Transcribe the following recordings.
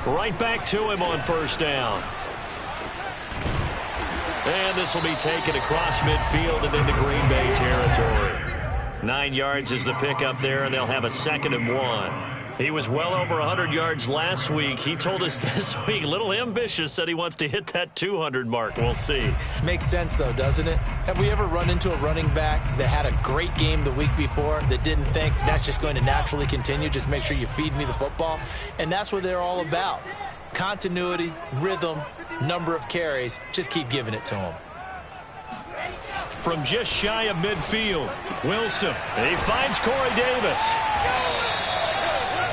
Right back to him on first down. And this will be taken across midfield and into Green Bay territory. 9 yards is the pickup there, and they'll have a 2nd and 1. He was well over 100 yards last week. He told us this week, a little ambitious, said he wants to hit that 200 mark. We'll see. Makes sense, though, doesn't it? Have we ever run into a running back that had a great game the week before that didn't think that's just going to naturally continue? Just make sure you feed me the football. And that's what they're all about. Continuity, rhythm, number of carries. Just keep giving it to him. From just shy of midfield, Wilson. He finds Corey Davis.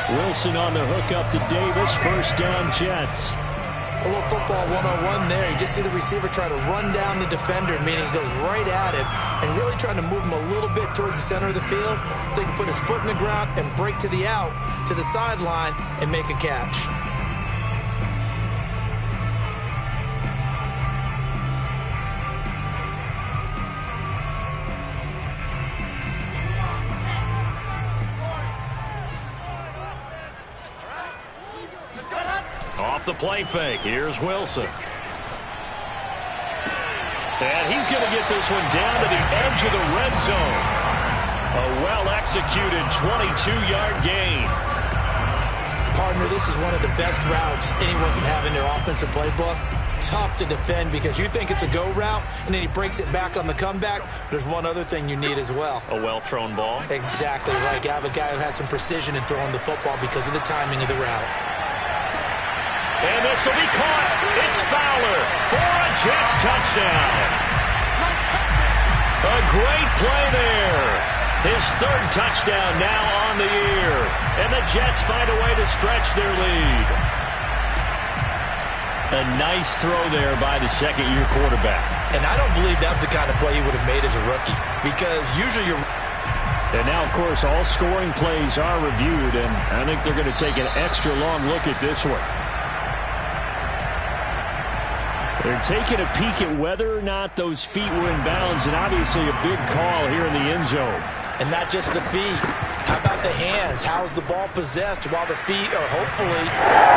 Wilson on the hook up to Davis. First down, Jets. A little football 101 there. You just see the receiver try to run down the defender, meaning he goes right at him and really trying to move him a little bit towards the center of the field so he can put his foot in the ground and break to the out, to the sideline, and make a catch. Off the play fake, here's Wilson. And he's going to get this one down to the edge of the red zone. A well-executed 22-yard gain. Partner, this is one of the best routes anyone can have in their offensive playbook. Tough to defend because you think it's a go route, and then he breaks it back on the comeback. There's one other thing you need as well. A well-thrown ball? Exactly right. You have a guy who has some precision in throwing the football because of the timing of the route. And this will be caught. It's Fowler for a Jets touchdown. A great play there. His 3rd touchdown now on the year. And the Jets find a way to stretch their lead. A nice throw there by the 2nd-year quarterback. And I don't believe that was the kind of play he would have made as a rookie. Because usually you're... And now, of course, all scoring plays are reviewed. And I think they're going to take an extra long look at this one. They're taking a peek at whether or not those feet were in bounds, and obviously a big call here in the end zone. And not just the feet. How about the hands? How's the ball possessed while the feet are hopefully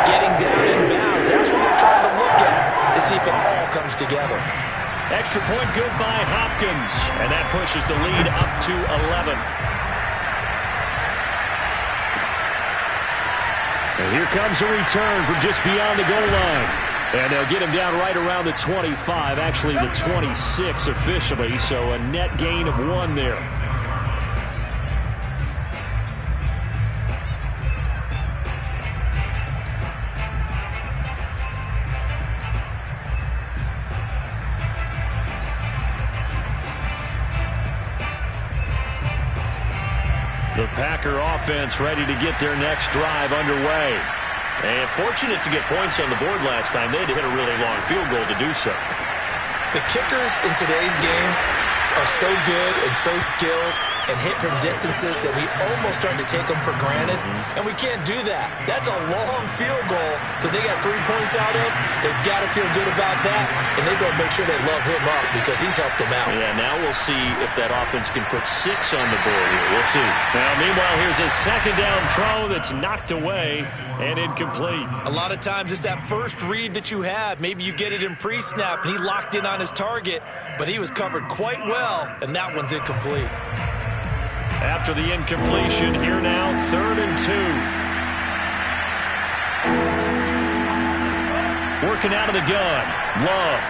getting down in bounds? That's what they're trying to look at to see if it all comes together. Extra point good by Hopkins, and that pushes the lead up to 11. And here comes a return from just beyond the goal line. And they'll get him down right around the 25, actually the 26 officially, so a net gain of 1 there. The Packer offense ready to get their next drive underway. And fortunate to get points on the board last time. They had to hit a really long field goal to do so. The kickers in today's game are so good and so skilled and hit from distances that we almost start to take them for granted. And we can't do that. That's a long field goal that they got 3 points out of. They've got to feel good about that. And they better make sure they love him up because he's helped them out. Yeah, now we'll see if that offense can put 6 on the board here. We'll see. Now, meanwhile, here's a 2nd down throw that's knocked away and incomplete. A lot of times it's that first read that you have. Maybe you get it in pre-snap and he locked in on his target, but he was covered quite well, and that one's incomplete. After the incompletion, here now, 3rd and 2. Working out of the gun, Love.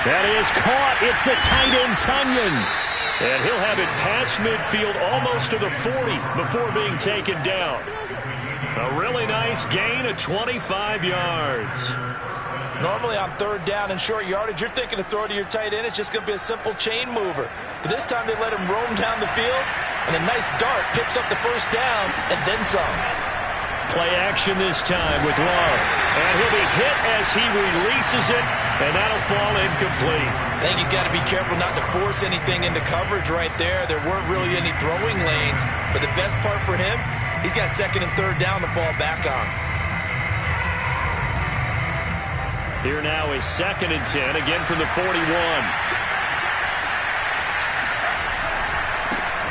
That is caught. It's the tight end, Tunyon. And he'll have it past midfield almost to the 40 before being taken down. A really nice gain of 25 yards. Normally on 3rd down and short yardage, you're thinking to throw to your tight end. It's just going to be a simple chain mover. But this time they let him roam down the field, and a nice dart picks up the first down and then some. Play action this time with Love. And he'll be hit as he releases it, and that'll fall incomplete. I think he's got to be careful not to force anything into coverage right there. There weren't really any throwing lanes, but the best part for him, he's got 2nd and 3rd down to fall back on. Here now is 2nd and 10, again from the 41.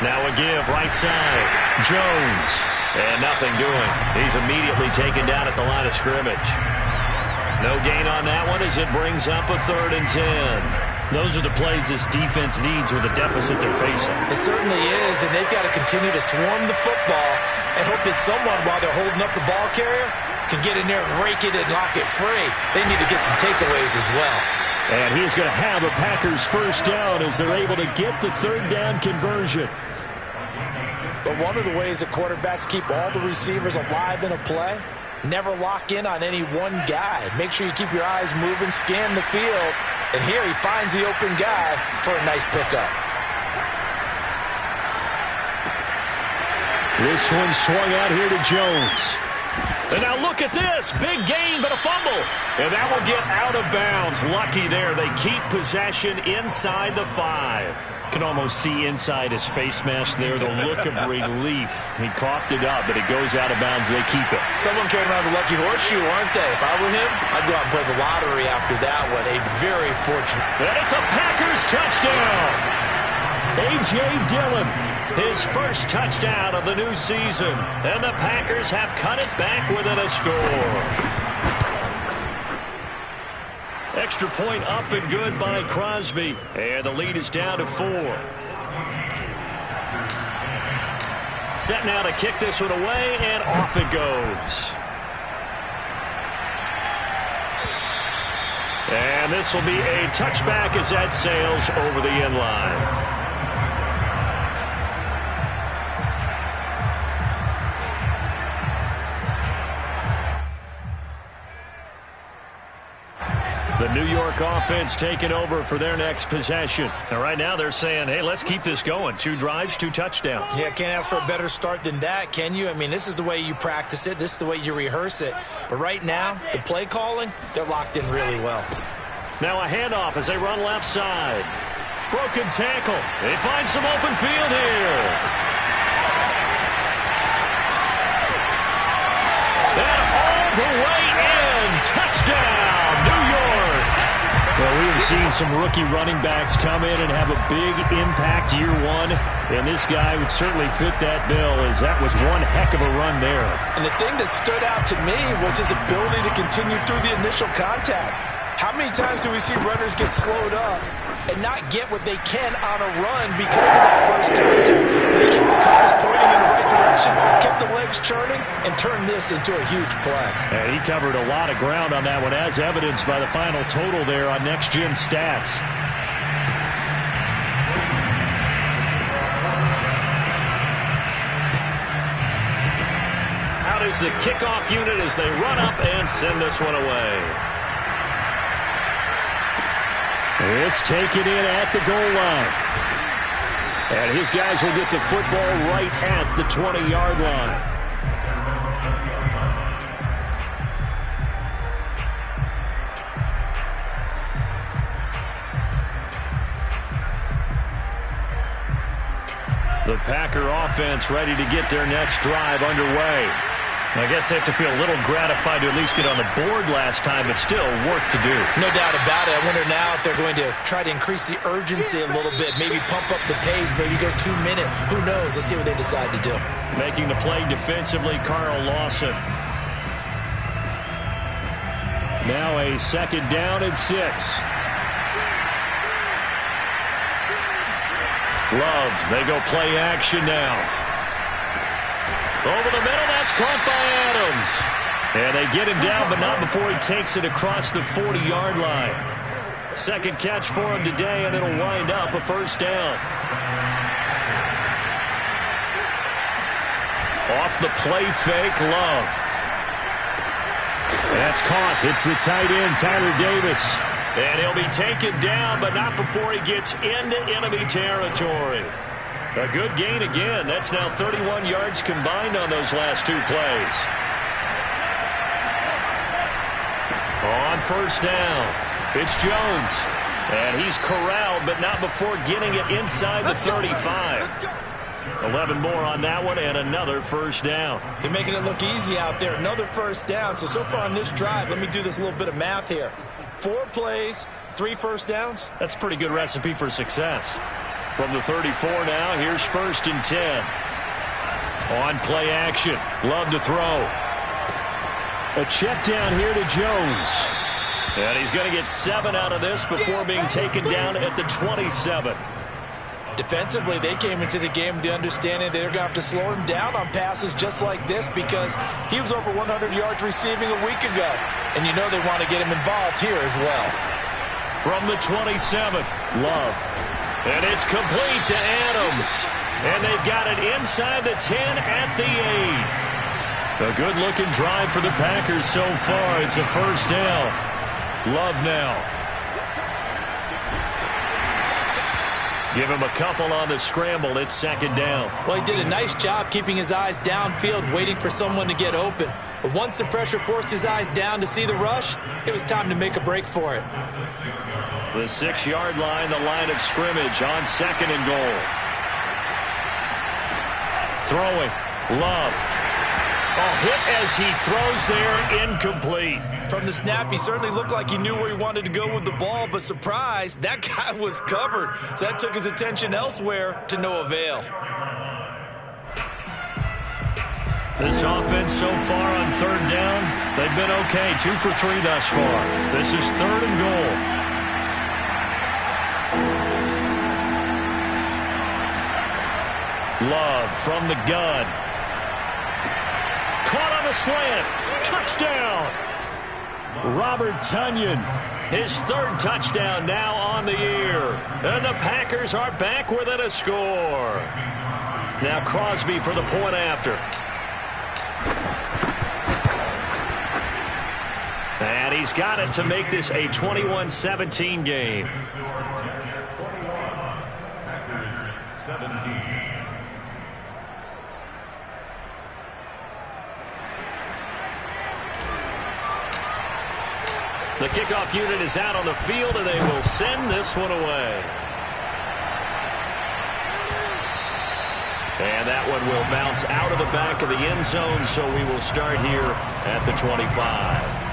Now a give, right side. Jones. And nothing doing. He's immediately taken down at the line of scrimmage. No gain on that one as it brings up a 3rd and 10. Those are the plays this defense needs with the deficit they're facing. It certainly is, and they've got to continue to swarm the football and hope that someone, while they're holding up the ball carrier, can get in there and rake it and knock it free. They need to get some takeaways as well. And he's going to have a Packers first down as they're able to get the 3rd down conversion. But one of the ways that quarterbacks keep all the receivers alive in a play, never lock in on any one guy. Make sure you keep your eyes moving, scan the field. And here he finds the open guy for a nice pickup. This one swung out here to Jones. And now look at this. Big gain, but a fumble. And that will get out of bounds. Lucky there. They keep possession inside the 5. Can almost see inside his face mask there, the look of relief. He coughed it up, but it goes out of bounds. They keep it. Someone carried around the lucky horseshoe, aren't they? If I were him, I'd go out and play the lottery after that one. A very fortunate. And it's a Packers touchdown. A.J. Dillon, his first touchdown of the new season. And the Packers have cut it back within a score. Extra point up and good by Crosby. And the lead is down to 4. Set now to kick this one away, and off it goes. And this will be a touchback as that sails over the end line. The New York offense taking over for their next possession. And right now they're saying, hey, let's keep this going. 2 drives, 2 touchdowns. Yeah, can't ask for a better start than that, can you? I mean, this is the way you practice it. This is the way you rehearse it. But right now, the play calling, they're locked in really well. Now a handoff as they run left side. Broken tackle. They find some open field here. And all the way in. Touchdown, New York. Well, we have seen some rookie running backs come in and have a big impact year 1, and this guy would certainly fit that bill, as that was one heck of a run there. And the thing that stood out to me was his ability to continue through the initial contact. How many times do we see runners get slowed up and not get what they can on a run because of that first contact? But he kept the compass pointing in the right direction, kept the legs churning, and turned this into a huge play. And he covered a lot of ground on that one, as evidenced by the final total there on Next Gen Stats. Out is the kickoff unit as they run up and send this one away. This taken in at the goal line. And his guys will get the football right at the 20-yard line. The Packer offense ready to get their next drive underway. I guess they have to feel a little gratified to at least get on the board last time, but still work to do. No doubt about it. I wonder now if they're going to try to increase the urgency a little bit, maybe pump up the pace, maybe go 2 minutes. Who knows? Let's see what they decide to do. Making the play defensively, Carl Lawson. Now a 2nd down and 6. Love, they go play action now. Over the middle, that's caught by Adams. And they get him down, but not before he takes it across the 40-yard line. 2nd catch for him today, and it'll wind up a first down. Off the play fake, Love. That's caught. It's the tight end, Tyler Davis. And he'll be taken down, but not before he gets into enemy territory. A good gain again. That's now 31 yards combined on those last 2 plays. On first down, it's Jones. And he's corralled, but not before getting it inside the 35. 11 more on that one, and another first down. They're making it look easy out there. Another first down. So far on this drive, let me do this little bit of math here. 4 plays, 3 first downs. That's a pretty good recipe for success. From the 34 now, here's 1st and 10. On play action. Love to throw. A check down here to Jones. And he's going to get 7 out of this before being taken down at the 27. Defensively, they came into the game with the understanding they're going to have to slow him down on passes just like this because he was over 100 yards receiving a week ago. And you know they want to get him involved here as well. From the 27, Love. And it's complete to Adams. And they've got it inside the 10 at the 8. A good-looking drive for the Packers so far. It's a first down. Love now. Give him a couple on the scramble. It's second down. Well, he did a nice job keeping his eyes downfield, waiting for someone to get open. But once the pressure forced his eyes down to see the rush, it was time to make a break for it. The 6-yard line, the line of scrimmage on second and goal. Throwing. Love. A hit as he throws there, incomplete. From the snap, he certainly looked like he knew where he wanted to go with the ball, but surprise, that guy was covered. So that took his attention elsewhere to no avail. This offense so far on third down, they've been okay. 2 for 3 thus far. This is third and goal. Love from the gun. Caught on a slant. Touchdown. Robert Tonyan. His third touchdown now on the year. And the Packers are back within a score. Now Crosby for the point after. And he's got it to make this a 21-17 game. Packers 17. The kickoff unit is out on the field, and they will send this one away. And that one will bounce out of the back of the end zone, so we will start here at the 25.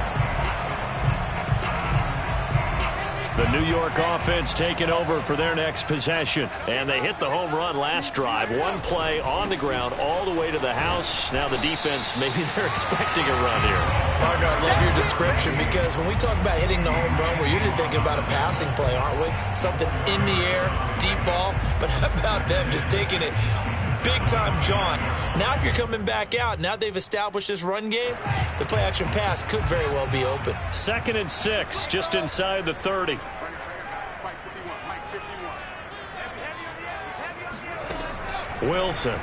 The New York offense taking over for their next possession. And they hit the home run last drive. One play on the ground all the way to the house. Now the defense, maybe they're expecting a run here. Partner, I love your description because when we talk about hitting the home run, we're usually thinking about a passing play, aren't we? Something in the air, deep ball. But how about them just taking it big-time jaunt? Now if you're coming back out, now they've established this run game, the play-action pass could very well be open. 2nd and 6, just inside the 30. Wilson.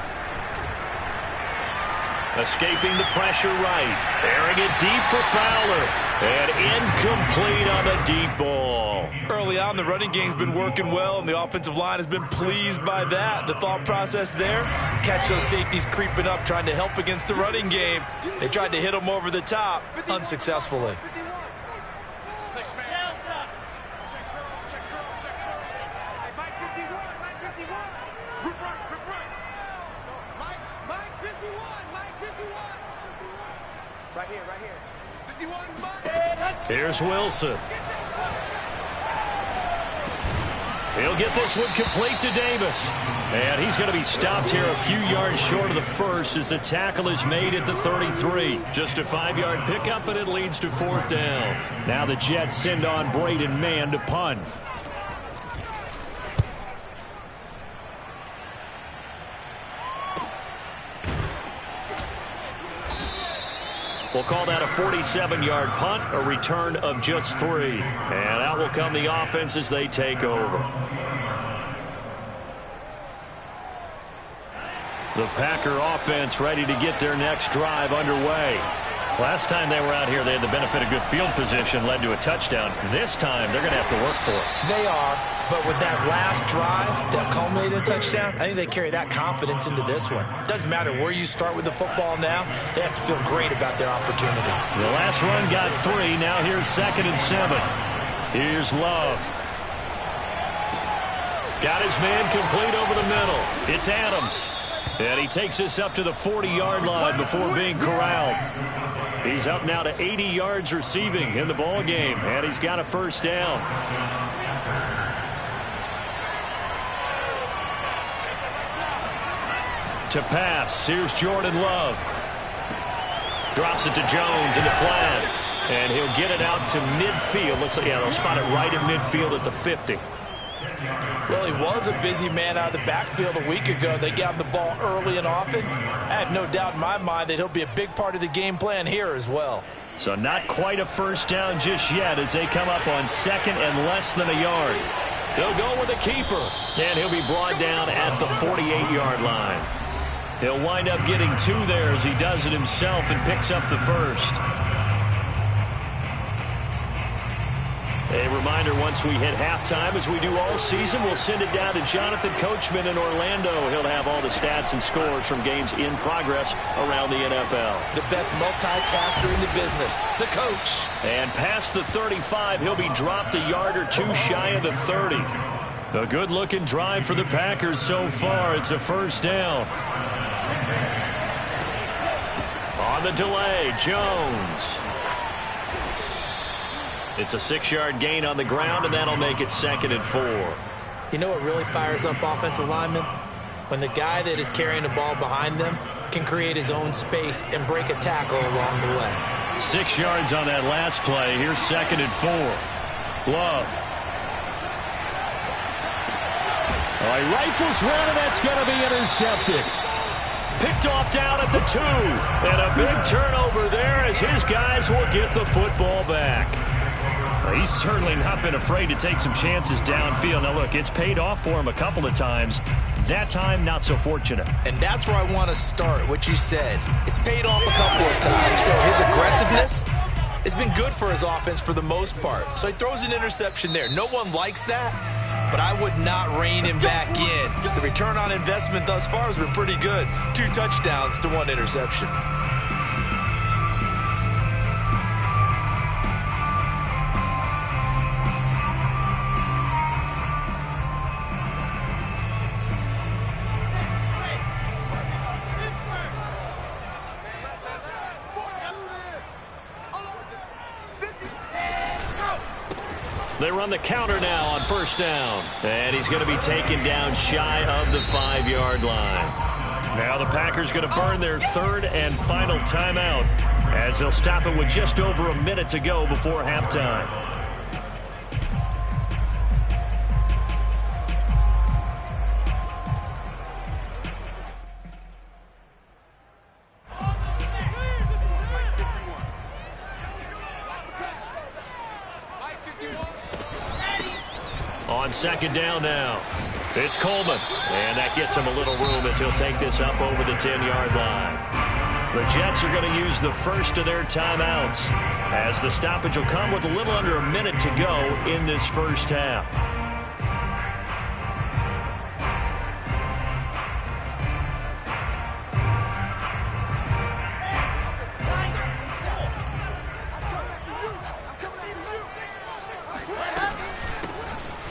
Escaping the pressure right. Airing it deep for Fowler. And incomplete on the deep ball. Early on, the running game's been working well, and the offensive line has been pleased by that. The thought process there, catch those safeties creeping up, trying to help against the running game. They tried to hit them over the top, unsuccessfully. Here's Wilson. He'll get this one complete to Davis. And he's going to be stopped here a few yards short of the first as the tackle is made at the 33. Just a 5-yard pickup, and it leads to 4th down. Now the Jets send on Braden Mann to punt. We'll call that a 47-yard punt, a return of just 3. And out will come the offense as they take over. The Packer offense ready to get their next drive underway. Last time they were out here, they had the benefit of good field position, led to a touchdown. This time, they're going to have to work for it. They are, but with that last drive that culminated in a touchdown, I think they carry that confidence into this one. It doesn't matter where you start with the football now. They have to feel great about their opportunity. The last run got 3. Now here's 2nd and 7. Here's Love. Got his man complete over the middle. It's Adams. And he takes this up to the 40-yard line before being corralled. He's up now to 80 yards receiving in the ball game, and he's got a first down. To pass. Here's Jordan Love. Drops it to Jones in the flat. And he'll get it out to midfield. Looks like, yeah, they'll spot it right in midfield at the 50. Well, he was a busy man out of the backfield a week ago. They got him the ball early and often. I have no doubt in my mind that he'll be a big part of the game plan here as well. So not quite a first down just yet as they come up on second and less than a yard. They'll go with a keeper, and he'll be brought down at the 48-yard line. He'll wind up getting 2 there as he does it himself and picks up the first. A reminder, once we hit halftime, as we do all season, we'll send it down to Jonathan Coachman in Orlando. He'll have all the stats and scores from games in progress around the NFL. The best multitasker in the business, the coach. And past the 35, he'll be dropped a yard or 2 shy of the 30. A good-looking drive for the Packers so far. It's a first down. On the delay, Jones. It's a 6-yard gain on the ground, and that'll make it 2nd and 4. You know what really fires up offensive linemen? When the guy that is carrying the ball behind them can create his own space and break a tackle along the way. 6 yards on that last play. Here's 2nd and 4. Love. Oh, he rifles one, and that's going to be intercepted. Picked off down at the 2. And a big turnover there as his guys will get the football back. He's certainly not been afraid to take some chances downfield. Now, look, it's paid off for him a couple of times. That time, not so fortunate. And that's where I want to start, what you said. It's paid off a couple of times. So his aggressiveness has been good for his offense for the most part. So he throws an interception there. No one likes that, but I would not rein him back in. The return on investment thus far has been pretty good. 2 touchdowns to 1 interception. They run the counter now on first down. And he's going to be taken down shy of the 5-yard line. Now the Packers going to burn their 3rd and final timeout as they'll stop it with just over a minute to go before halftime. On second down now, it's Coleman. And that gets him a little room as he'll take this up over the 10-yard line. The Jets are going to use the first of their timeouts as the stoppage will come with a little under a minute to go in this first half.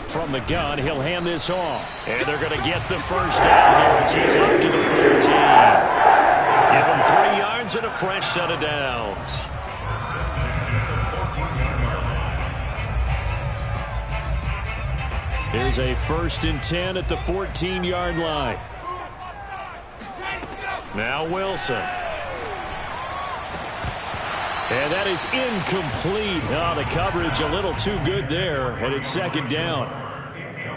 From the gun, he'll hand this off. And they're going to get the first down here as he's up to the 14. Give him 3 yards and a fresh set of downs. Here's a 1st and 10 at the 14-yard line. Now Wilson. And that is incomplete. Oh, the coverage a little too good there, and it's 2nd down.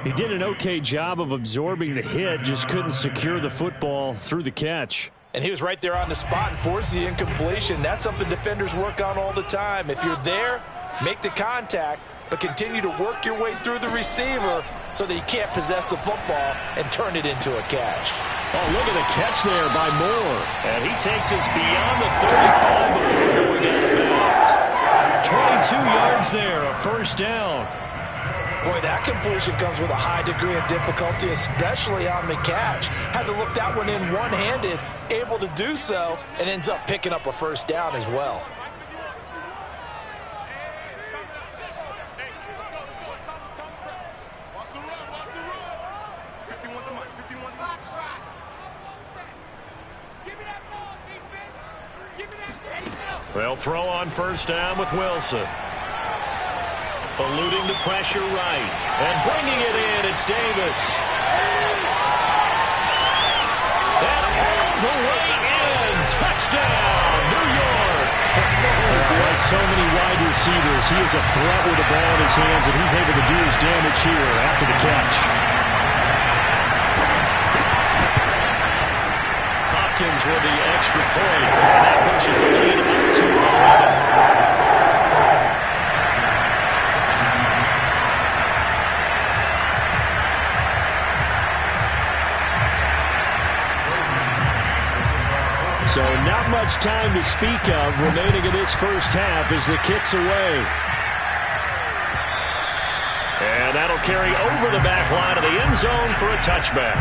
He did an okay job of absorbing the hit, just couldn't secure the football through the catch. And he was right there on the spot and forced the incompletion. That's something defenders work on all the time. If you're there, make the contact, but continue to work your way through the receiver so that he can't possess the football and turn it into a catch. Oh, look at the catch there by Moore. And he takes us beyond the 35 before going out of bounds. 22 yards there, a first down. Boy, that completion comes with a high degree of difficulty, especially on the catch. Had to look that one in one-handed, able to do so, and ends up picking up a first down as well. They'll throw on first down with Wilson. Eluding the pressure right. And bringing it in, it's Davis. That all the way in. Touchdown, New York. Like so many wide receivers, he is a threat with the ball in his hands, and he's able to do his damage here after the catch. Hopkins with the extra point. That pushes the lead up to 11. So not much time to speak of remaining in this first half as the kick's away. And that'll carry over the back line of the end zone for a touchback.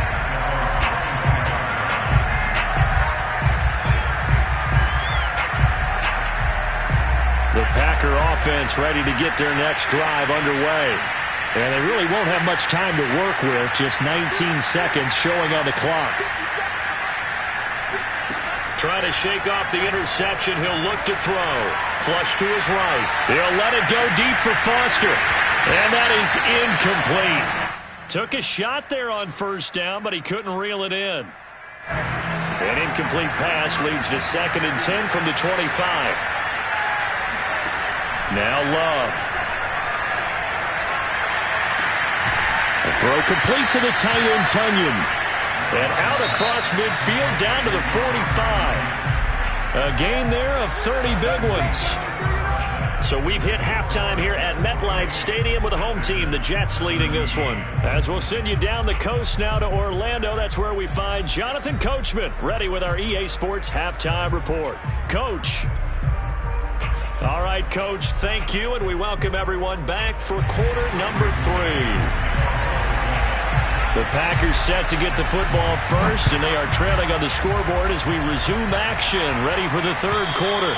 The Packer offense ready to get their next drive underway. And they really won't have much time to work with, just 19 seconds showing on the clock. Trying to shake off the interception. He'll look to throw. Flush to his right. He'll let it go deep for Foster. And that is incomplete. Took a shot there on first down, but he couldn't reel it in. An incomplete pass leads to 2nd and 10 from the 25. Now Love. A throw complete to the tight end, Tunyon. And out across midfield down to the 45. A gain there of 30 big ones. So we've hit halftime here at MetLife Stadium with the home team, the Jets, leading this one. As we'll send you down the coast now to Orlando, that's where we find Jonathan Coachman, ready with our EA Sports halftime report. Coach. All right, Coach, thank you, and we welcome everyone back for quarter number 3. The Packers set to get the football first, and they are trailing on the scoreboard as we resume action, ready for the third quarter.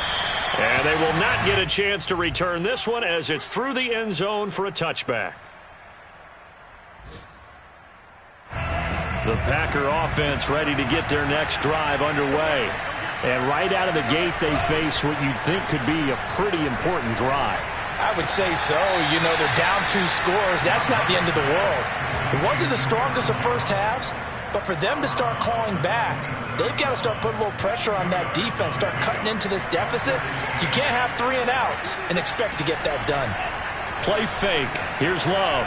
And they will not get a chance to return this one as it's through the end zone for a touchback. The Packer offense ready to get their next drive underway. And right out of the gate, they face what you'd think could be a pretty important drive. I would say so. You know, they're down 2 scores. That's not the end of the world. It wasn't the strongest of first halves, but for them to start clawing back, they've got to start putting a little pressure on that defense, start cutting into this deficit. You can't have 3 and outs and expect to get that done. Play fake. Here's Love.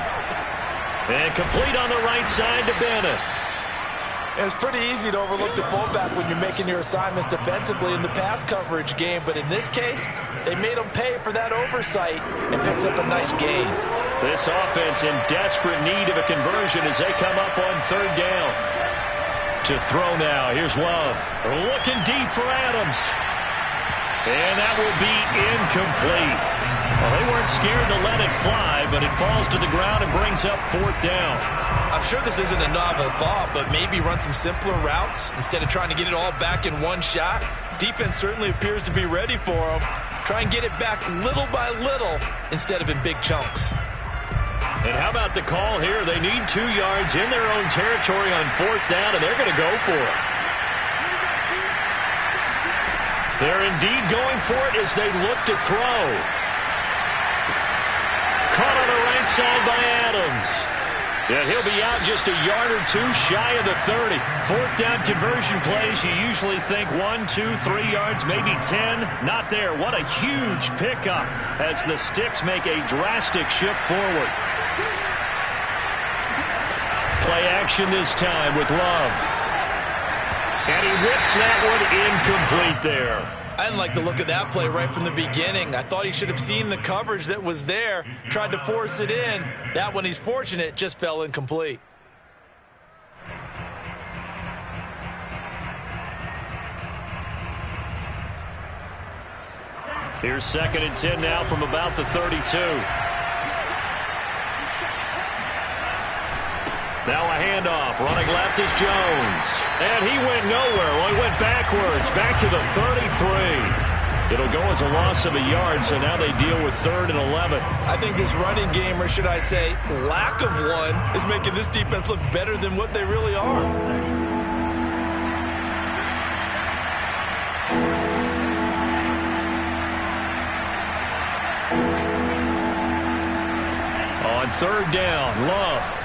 And complete on the right side to Bennett. It's pretty easy to overlook the fullback when you're making your assignments defensively in the pass coverage game, but in this case, they made him pay for that oversight and picks up a nice gain. This offense in desperate need of a conversion as they come up on 3rd down. To throw now, here's Love. Looking deep for Adams. And that will be incomplete. Well, they weren't scared to let it fly, but it falls to the ground and brings up 4th down. I'm sure this isn't a novel thought, but maybe run some simpler routes instead of trying to get it all back in one shot. Defense certainly appears to be ready for them. Try and get it back little by little instead of in big chunks. And how about the call here? They need 2 yards in their own territory on 4th down, and they're going to go for it. They're indeed going for it as they look to throw. Caught on the right side by Adams. And he'll be out just a yard or 2 shy of the 30. 4th down conversion plays, you usually think 1, 2, 3 yards, maybe 10. Not there. What a huge pickup as the Sticks make a drastic shift forward. Play action this time with Love. And he whips that one incomplete there. I didn't like the look of that play right from the beginning. I thought he should have seen the coverage that was there, tried to force it in. That one, he's fortunate, just fell incomplete. Here's 2nd and 10 now from about the 32. Now a handoff. Running left is Jones. And he went nowhere. Well, he went backwards. Back to the 33. It'll go as a loss of a yard, so now they deal with 3rd and 11. I think this running game, or should I say lack of one, is making this defense look better than what they really are. On 3rd down, Love.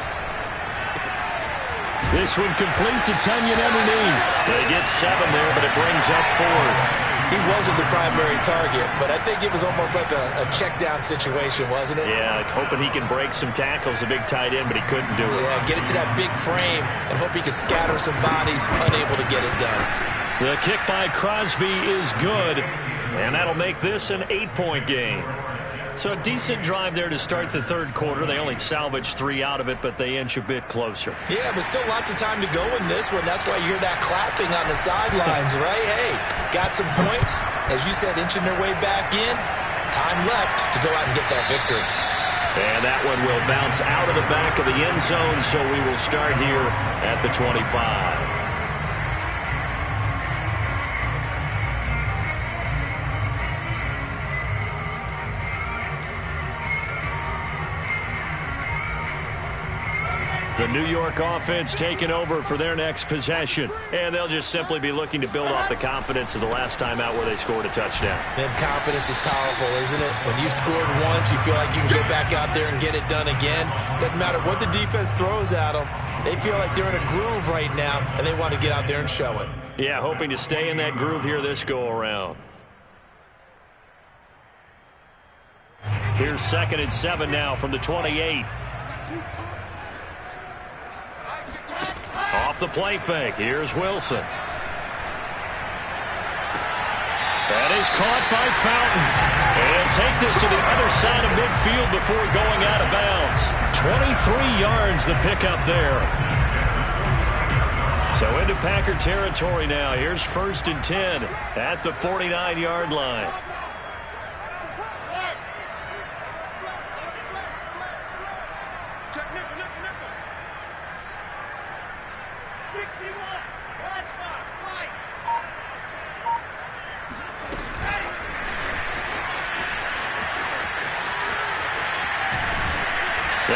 This one complete to Tunyon underneath. They get 7 there, but it brings up 4th. He wasn't the primary target, but I think it was almost like a check down situation, wasn't it? Yeah, hoping he can break some tackles, a big tight end, but he couldn't do it. Yeah, get it to that big frame and hope he can scatter some bodies, unable to get it done. The kick by Crosby is good, and that'll make this an 8-point game. So a decent drive there to start the third quarter. They only salvaged 3 out of it, but they inch a bit closer. Yeah, but still lots of time to go in this one. That's why you hear that clapping on the sidelines, right? Hey, got some points. As you said, inching their way back in. Time left to go out and get that victory. And that one will bounce out of the back of the end zone, so we will start here at the 25. The New York offense taking over for their next possession. And they'll just simply be looking to build off the confidence of the last time out where they scored a touchdown. Then confidence is powerful, isn't it? When you scored once, you feel like you can go back out there and get it done again. Doesn't matter what the defense throws at them. They feel like they're in a groove right now, and they want to get out there and show it. Yeah, hoping to stay in that groove here this go-around. Here's 2nd and 7 now from the 28. Off the play fake. Here's Wilson. That is caught by Fountain. And take this to the other side of midfield before going out of bounds. 23 yards the pickup there. So into Packer territory now. Here's 1st and 10 at the 49-yard line.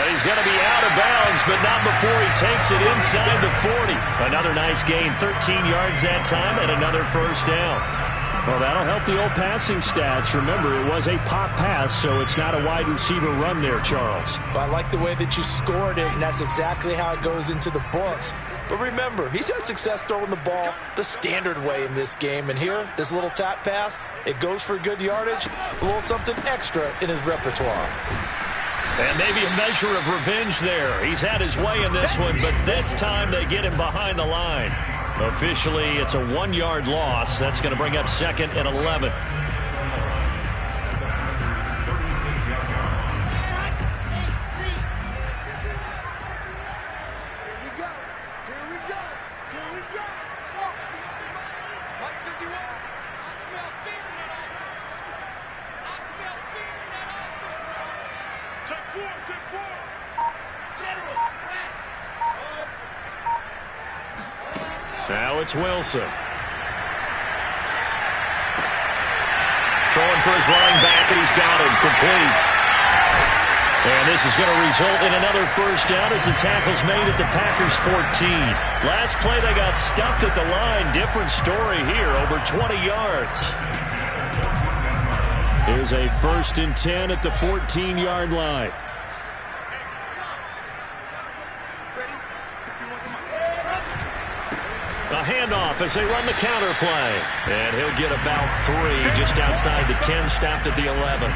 He's going to be out of bounds, but not before he takes it inside the 40. Another nice gain, 13 yards that time, and another 1st down. Well, that'll help the old passing stats. Remember, it was a pop pass, so it's not a wide receiver run there, Charles. Well, I like the way that you scored it, and that's exactly how it goes into the books. But remember, he's had success throwing the ball the standard way in this game. And here, this little tap pass, it goes for good yardage, a little something extra in his repertoire. And maybe a measure of revenge there. He's had his way in this one, but this time they get him behind the line. Officially, it's a 1-yard loss. That's going to bring up 2nd and 11. Now it's Wilson. Throwing for his running back, and he's got him complete. And this is going to result in another 1st down as the tackle's made at the Packers' 14. Last play, they got stuffed at the line. Different story here, over 20 yards. Here's a 1st and 10 at the 14-yard line. A handoff as they run the counter play. And he'll get about 3 just outside the 10, stopped at the 11.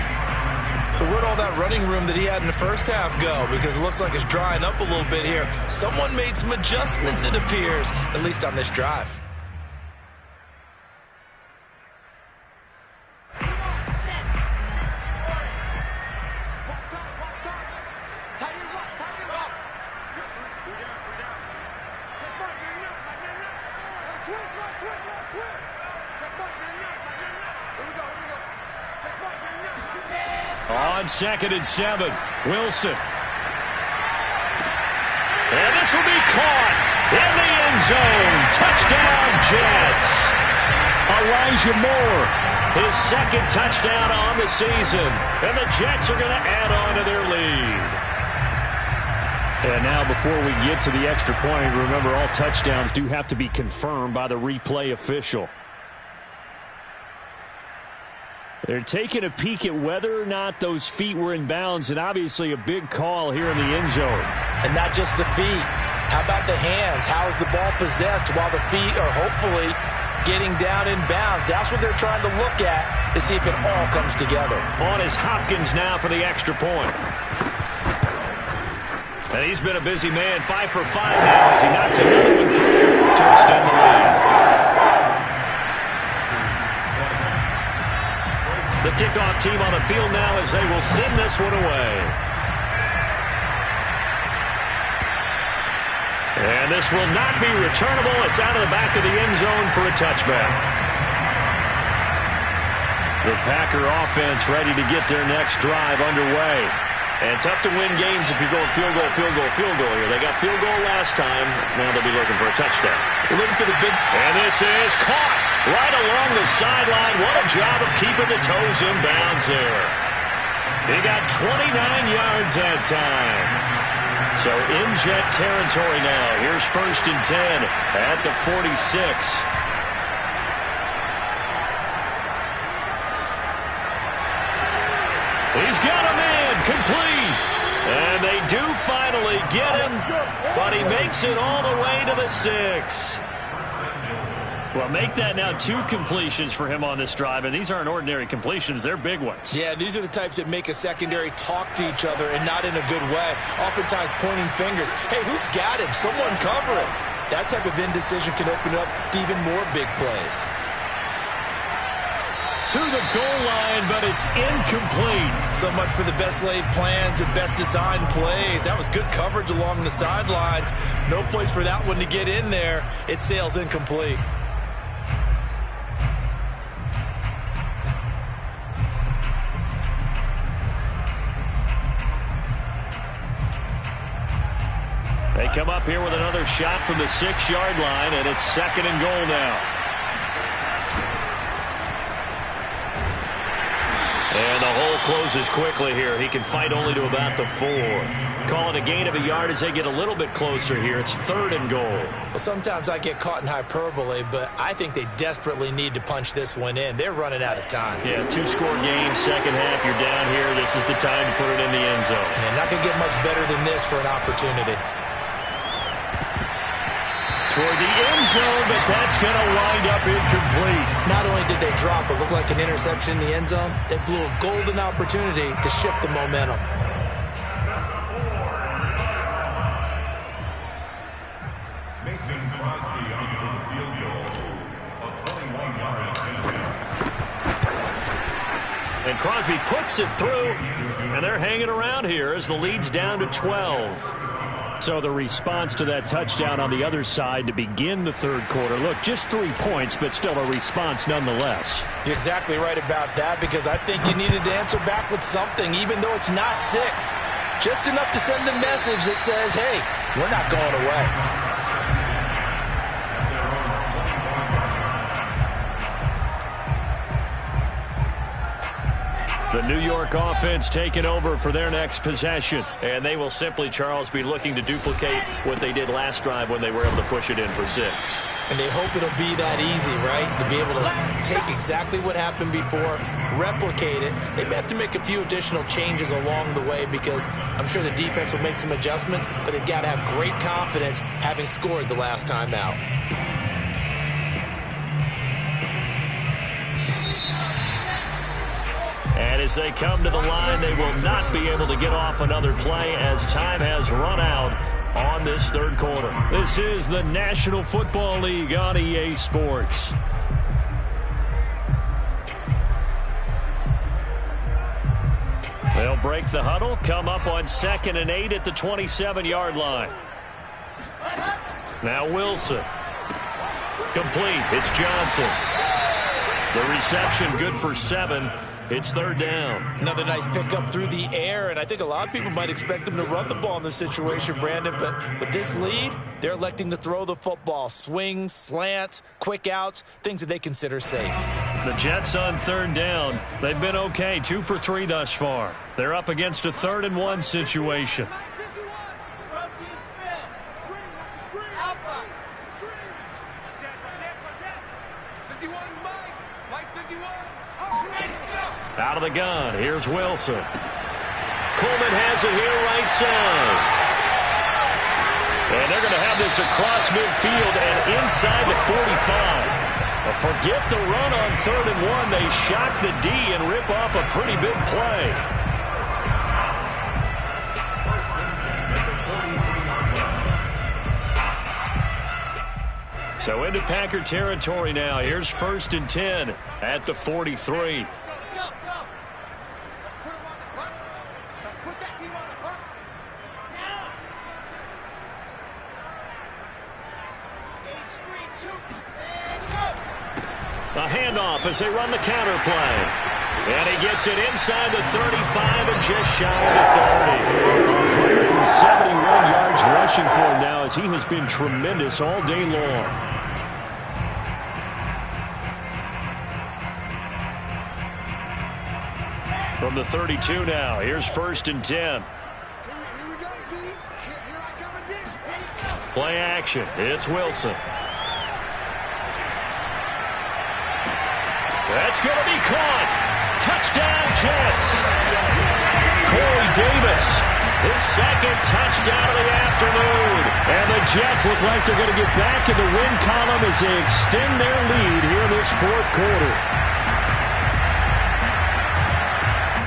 So where'd all that running room that he had in the first half go? Because it looks like it's drying up a little bit here. Someone made some adjustments, it appears, at least on this drive. On 2nd and 7, Wilson. And this will be caught in the end zone. Touchdown, Jets. Elijah Moore. His 2nd touchdown on the season. And the Jets are going to add on to their lead. And now before we get to the extra point, remember all touchdowns do have to be confirmed by the replay official. They're taking a peek at whether or not those feet were in bounds, and obviously a big call here in the end zone. And not just the feet. How about the hands? How is the ball possessed while the feet are hopefully getting down in bounds? That's what they're trying to look at to see if it all comes together. On is Hopkins now for the extra point. And he's been a busy man, 5 for 5 now as he knocks another one through to extend the lead. The kickoff team on the field now as they will send this one away. And this will not be returnable. It's out of the back of the end zone for a touchback. The Packer offense ready to get their next drive underway. And tough to win games if you're going field goal, field goal, field goal here. They got field goal last time. Now they'll be looking for a touchdown. They're looking for the big... And this is caught right along the sideline. What a job of keeping the toes in bounds there. He got 29 yards that time. So in jet territory now. Here's 1st and 10 at the 46. He's got a man complete. And they do finally get him, but he makes it all the way to the 6. Well, make that now 2 completions for him on this drive, and these aren't ordinary completions. They're big ones. Yeah, these are the types that make a secondary talk to each other and not in a good way. Oftentimes pointing fingers. Hey, who's got him? Someone cover him. That type of indecision can open up to even more big plays. To the goal line, but it's incomplete. So much for the best laid plans and best designed plays. That was good coverage along the sidelines. No place for that one to get in there. It sails incomplete. They come up here with another shot from the 6-yard line, and it's 2nd and goal now. And the hole closes quickly here. He can fight only to about the 4. Call it a gain of a yard as they get a little bit closer here. It's 3rd and goal. Well, sometimes I get caught in hyperbole, but I think they desperately need to punch this one in. They're running out of time. Yeah, 2-score game, second half. You're down here. This is the time to put it in the end zone. Yeah, not going to get much better than this for an opportunity. Toward the end zone, but that's going to wind up incomplete. Not only did they drop what looked like an interception in the end zone, they blew a golden opportunity to shift the momentum. Mason Crosby on the field goal. A 21-yard touchdown. And Crosby puts it through, and they're hanging around here as the lead's down to 12. So the response to that touchdown on the other side to begin the 3rd quarter. Look, just 3 points, but still a response nonetheless. You're exactly right about that, because I think you needed to answer back with something, even though it's not 6. Just enough to send a message that says, hey, we're not going away. The New York offense taking over for their next possession. And they will simply, Charles, be looking to duplicate what they did last drive when they were able to push it in for 6. And they hope it'll be that easy, right? To be able to take exactly what happened before, replicate it. They may have to make a few additional changes along the way because I'm sure the defense will make some adjustments, but they've got to have great confidence having scored the last time out. And as they come to the line, they will not be able to get off another play as time has run out on this 3rd quarter. This is the National Football League on EA Sports. They'll break the huddle, come up on 2nd and 8 at the 27-yard line. Now Wilson. Complete. It's Johnson. The reception good for 7. It's 3rd down. Another nice pickup through the air, and I think a lot of people might expect them to run the ball in this situation, Brandon, but with this lead, they're electing to throw the football. Swings, slants, quick outs, things that they consider safe. The Jets on 3rd down. They've been okay, 2 for 3 thus far. They're up against a 3rd and 1 situation. Out of the gun, here's Wilson. Coleman has it here right side. And they're going to have this across midfield and inside the 45. Forget the run on 3rd and 1. They shock the D and rip off a pretty big play. So into Packer territory now. Here's 1st and 10 at the 43. A handoff as they run the counter play. And he gets it inside the 35 and just shy of the 30. 171 yards rushing for him now as he has been tremendous all day long. From the 32 now, here's 1st and 10. Play action. It's Wilson. That's going to be caught. Touchdown, Jets. Corey Davis, his 2nd touchdown of the afternoon. And the Jets look like they're going to get back in the win column as they extend their lead here in this 4th quarter.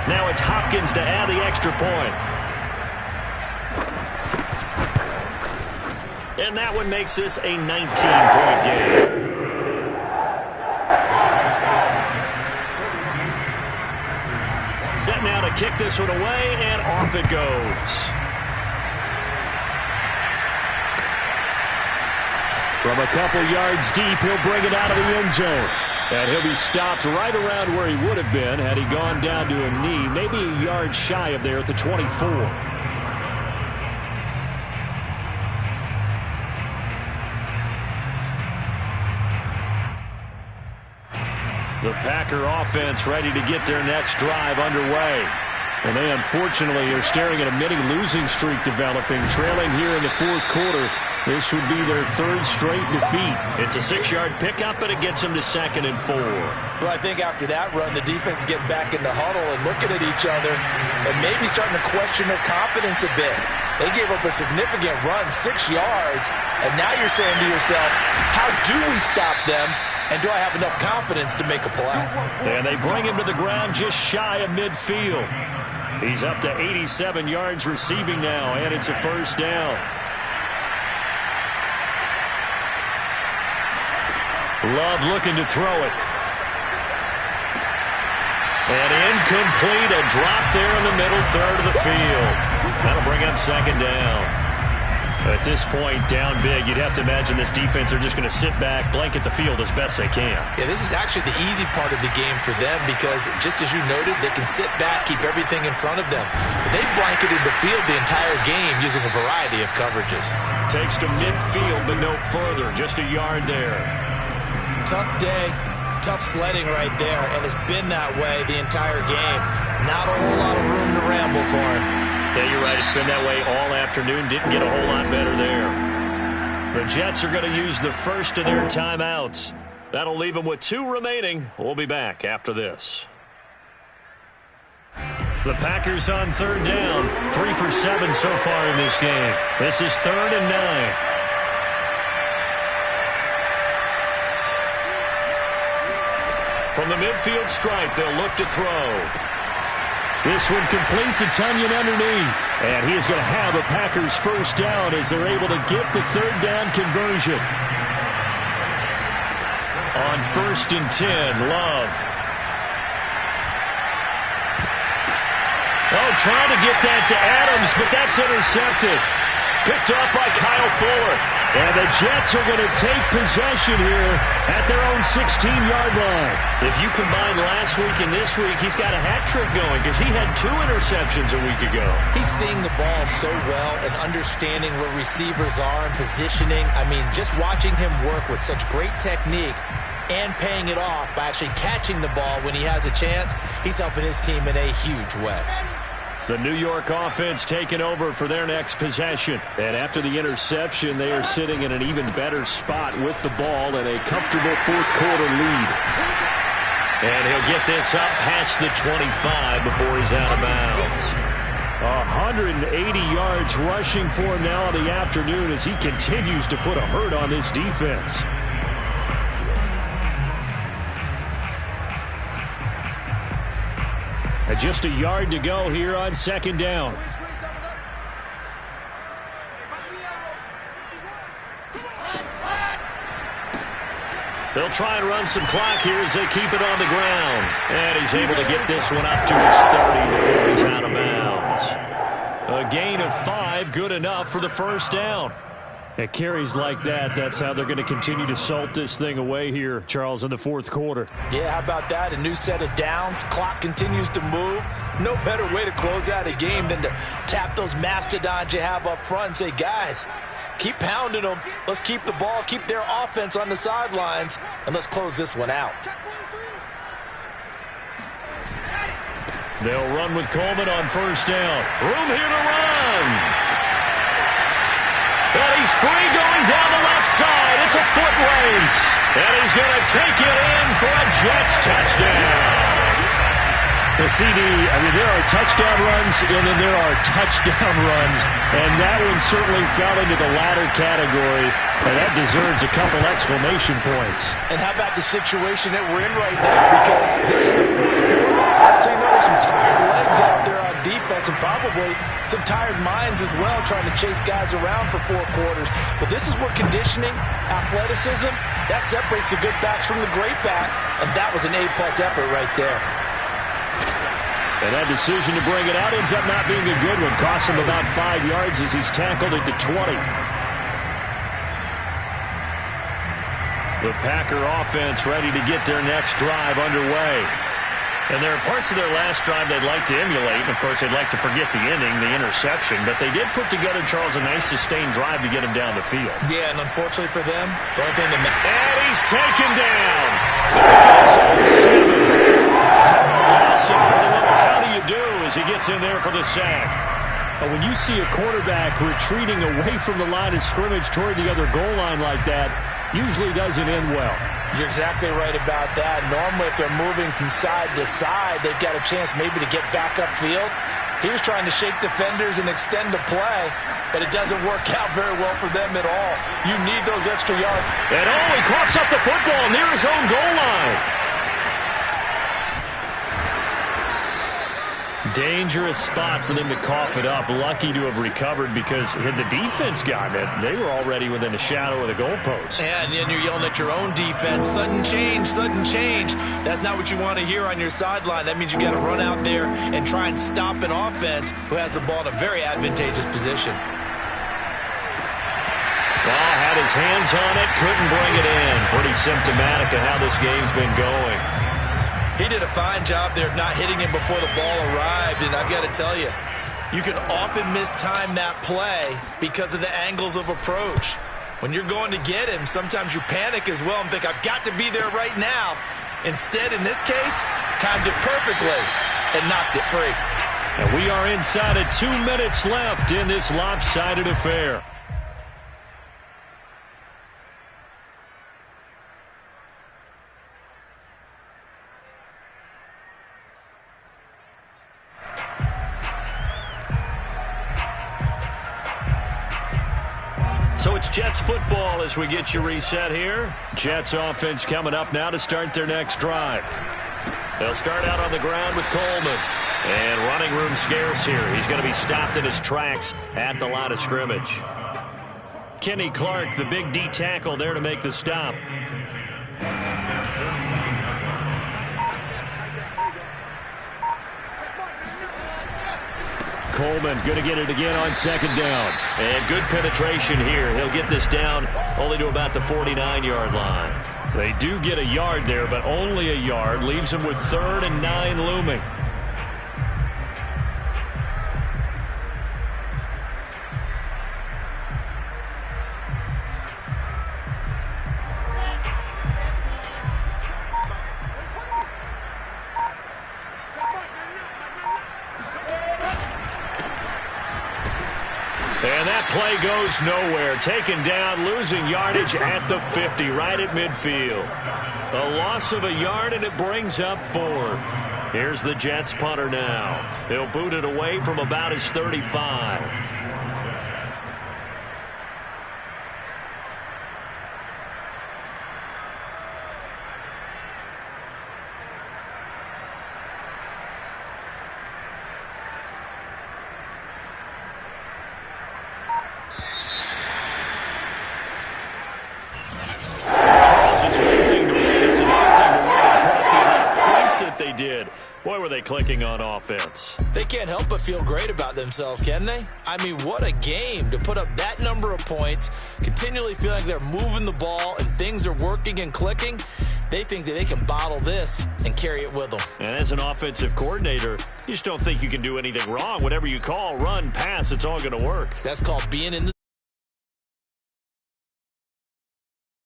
Now it's Hopkins to add the extra point. And that one makes this a 19-point game. Set now to kick this one away, and off it goes. From a couple yards deep, he'll bring it out of the end zone. And he'll be stopped right around where he would have been had he gone down to a knee, maybe a yard shy of there at the 24. The Packer offense ready to get their next drive underway. And they unfortunately are staring at a mini losing streak developing, trailing here in the 4th quarter. This would be their 3rd straight defeat. It's a 6-yard pickup, and it gets them to 2nd and 4. Well, I think after that run, the defense is getting back in the huddle and looking at each other and maybe starting to question their confidence a bit. They gave up a significant run, 6 yards, and now you're saying to yourself, how do we stop them? And do I have enough confidence to make a play? And they bring him to the ground just shy of midfield. He's up to 87 yards receiving now, and it's a 1st down. Love looking to throw it. And incomplete, a drop there in the middle 3rd of the field. That'll bring up 2nd down. At this point, down big, you'd have to imagine this defense are just going to sit back, blanket the field as best they can. Yeah, this is actually the easy part of the game for them because, just as you noted, they can sit back, keep everything in front of them. They blanketed the field the entire game using a variety of coverages. Takes to midfield, but no further, just a yard there. Tough day, tough sledding right there, and it's been that way the entire game. Not a whole lot of room to ramble for him. Yeah, you're right. It's been that way all afternoon. Didn't get a whole lot better there. The Jets are going to use the first of their timeouts. That'll leave them with 2 remaining. We'll be back after this. The Packers on 3rd down. 3 for 7 so far in this game. This is 3rd and 9. From the midfield stripe, they'll look to throw. This one complete to Tunyon underneath. And he is going to have a Packers 1st down as they're able to get the 3rd down conversion. On 1st and 10, Love. Oh, trying to get that to Adams, but that's intercepted. Picked off by Kyle Fuller. And the Jets are going to take possession here at their own 16-yard line. If you combine last week and this week, he's got a hat trick going because he had 2 interceptions a week ago. He's seeing the ball so well and understanding where receivers are and positioning. I mean, just watching him work with such great technique and paying it off by actually catching the ball when he has a chance, he's helping his team in a huge way. The New York offense taking over for their next possession. And after the interception, they are sitting in an even better spot with the ball and a comfortable 4th quarter lead. And he'll get this up past the 25 before he's out of bounds. 180 yards rushing for him now in the afternoon as he continues to put a hurt on this defense. And just a yard to go here on second down. They'll try and run some clock here as they keep it on the ground. And he's able to get this one up to his 30 before he's out of bounds. A gain of 5, good enough for the first down. At carries like that, that's how they're going to continue to salt this thing away here, Charles, in the fourth quarter. Yeah, how about that? A new set of downs. Clock continues to move. No better way to close out a game than to tap those mastodons you have up front and say, guys, keep pounding them. Let's keep the ball, keep their offense on the sidelines, and let's close this one out. They'll run with Coleman on first down. Room here to run. And he's free going down the left side. It's a foot race. And he's going to take it in for a Jets touchdown. The CD, I mean, there are touchdown runs, and then there are touchdown runs, and that one certainly fell into the latter category, and that deserves a couple exclamation points. And how about the situation that we're in right now? Because this is the fourth quarter. So you know there's some tired legs out there on defense, and probably some tired minds as well, trying to chase guys around for 4 quarters. But this is where conditioning, athleticism, that separates the good backs from the great backs, and that was an A-plus effort right there. And that decision to bring it out ends up not being a good one. Costs him about 5 yards as he's tackled at the 20. The Packer offense ready to get their next drive underway. And there are parts of their last drive they'd like to emulate. And, of course, they'd like to forget the inning, the interception. But they did put together, Charles, a nice sustained drive to get him down the field. Yeah, and unfortunately for them, the only thing that matters. And he's taken down. It's 7. How do you do as he gets in there for the sack? When you see a quarterback retreating away from the line of scrimmage toward the other goal line like that, usually doesn't end well. You're exactly right about that. Normally, if they're moving from side to side, they've got a chance maybe to get back upfield. He was trying to shake defenders and extend the play, but it doesn't work out very well for them at all. You need those extra yards. And he coughs up the football near his own goal line. Dangerous spot for them to cough it up. Lucky to have recovered because had the defense gotten it, they were already within a shadow of the goalpost. And then you're yelling at your own defense. Sudden change, sudden change. That's not what you want to hear on your sideline. That means you got to run out there and try and stop an offense who has the ball in a very advantageous position. Well, had his hands on it, couldn't bring it in. Pretty symptomatic of how this game's been going. He did a fine job there of not hitting him before the ball arrived, and I've got to tell you, you can often mistime that play because of the angles of approach. When you're going to get him, sometimes you panic as well and think, I've got to be there right now. Instead, in this case, timed it perfectly and knocked it free. And we are inside of 2 minutes left in this lopsided affair. So it's Jets football as we get you reset here. Jets offense coming up now to start their next drive. They'll start out on the ground with Coleman. And running room scarce here. He's going to be stopped in his tracks at the line of scrimmage. Kenny Clark, the big D tackle there to make the stop. Coleman going to get it again on second down. And good penetration here. He'll get this down only to about the 49-yard line. They do get a yard there, but only a yard. Leaves them with 3rd and 9 looming. And that play goes nowhere. Taken down, losing yardage at the 50, right at midfield. A loss of a yard, and it brings up 4th. Here's the Jets punter now. He'll boot it away from about his 35. They did. Boy, were they clicking on offense. They can't help but feel great about themselves, can they? I mean, what a game to put up that number of points, continually feeling like they're moving the ball and things are working and clicking. They think that they can bottle this and carry it with them. And as an offensive coordinator, you just don't think you can do anything wrong. Whatever you call, run, pass, it's all going to work. That's called being in the